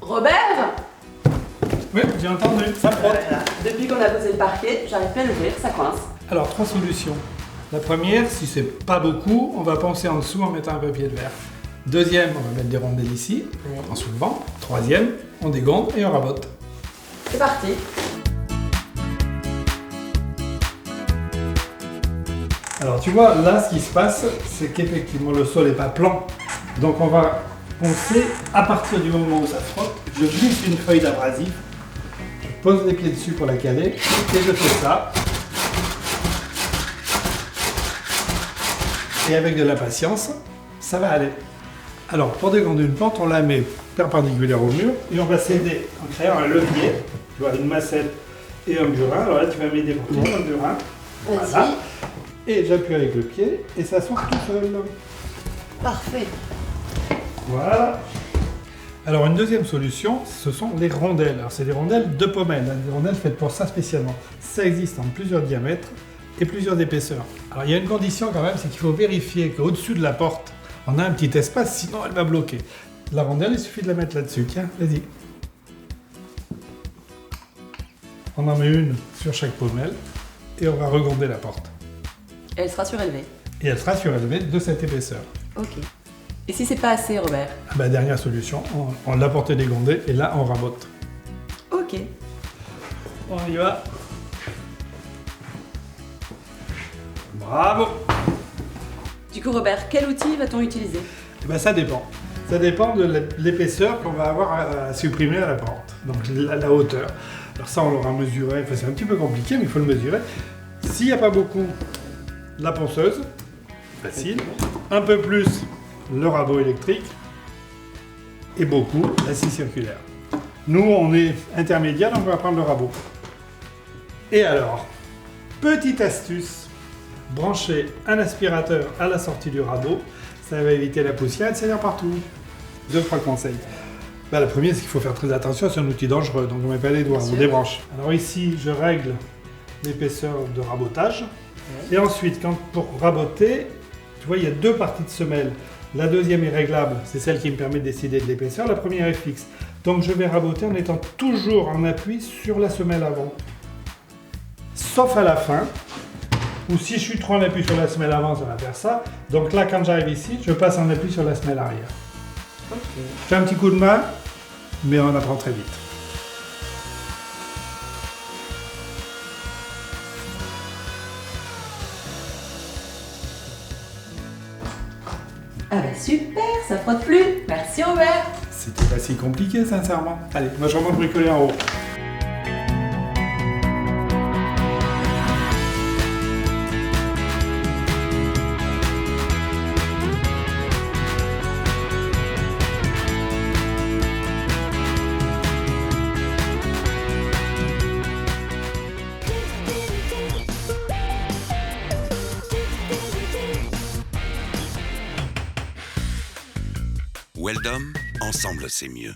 Robert? Oui, j'ai entendu, ça frotte. Voilà. Depuis qu'on a posé le parquet, j'arrive pas à l'ouvrir, ça coince. Alors, 3 solutions. La première, si c'est pas beaucoup, on va poncer en dessous en mettant un papier de verre. Deuxième, on va mettre des rondelles ici, en soulevant. Troisième, on dégonde et on rabote. C'est parti. Alors tu vois, là ce qui se passe, c'est qu'effectivement le sol n'est pas plan. Donc on va poncer à partir du moment où ça frotte. Je glisse une feuille d'abrasif, je pose les pieds dessus pour la caler et je fais ça. Et avec de la patience, ça va aller. Alors pour dégonder une pente, on la met perpendiculaire au mur et on va s'aider en créant un levier. Tu vois, une massette et un burin. Alors là tu vas m'aider pour tenir le burin. Voilà. Et j'appuie avec le pied et ça s'ouvre tout seul. Parfait. Voilà. Alors une deuxième solution, ce sont les rondelles. Alors c'est des rondelles de pommelle, des rondelles faites pour ça spécialement. Ça existe en plusieurs diamètres et plusieurs épaisseurs. Alors il y a une condition quand même, c'est qu'il faut vérifier qu'au-dessus de la porte, on a un petit espace, sinon elle va bloquer. La rondelle, il suffit de la mettre là-dessus. Tiens, vas-y. On en met une sur chaque pommelle et on va regonder la porte. Et elle sera surélevée. Et elle sera surélevée de cette épaisseur. Ok. Et si c'est pas assez, Robert? Ah bah, dernière solution, on l'a porté dégondé et là on rabote. Ok. On y va. Bravo. Du coup, Robert, quel outil va-t-on utiliser? Et ben ça dépend. Ça dépend de l'épaisseur qu'on va avoir à supprimer à la porte. Donc la hauteur. Alors ça on l'aura mesuré, enfin, c'est un petit peu compliqué mais il faut le mesurer. S'il n'y a pas beaucoup, la ponceuse, facile. Un peu plus, le rabot électrique. Et beaucoup, la scie circulaire. Nous, on est intermédiaire, donc on va prendre le rabot. Et alors, petite astuce, brancher un aspirateur à la sortie du rabot, ça va éviter la poussière et de salir partout. 2-3 conseils. Ben, le premier, c'est qu'il faut faire très attention, c'est un outil dangereux, donc on ne met pas les doigts, on débranche. Alors ici, je règle l'épaisseur de rabotage. Et ensuite, pour raboter, tu vois, il y a 2 parties de semelle. La deuxième est réglable, c'est celle qui me permet de décider de l'épaisseur. La première est fixe. Donc je vais raboter en étant toujours en appui sur la semelle avant. Sauf à la fin, où si je suis trop en appui sur la semelle avant, ça va faire ça. Donc là, quand j'arrive ici, je passe en appui sur la semelle arrière. Ok. Je fais un petit coup de main, mais on apprend très vite. Ah bah super, ça frotte plus. Merci, Robert. C'était pas si compliqué, sincèrement. Allez, moi je remonte bricoler en haut. Weldom, ensemble c'est mieux.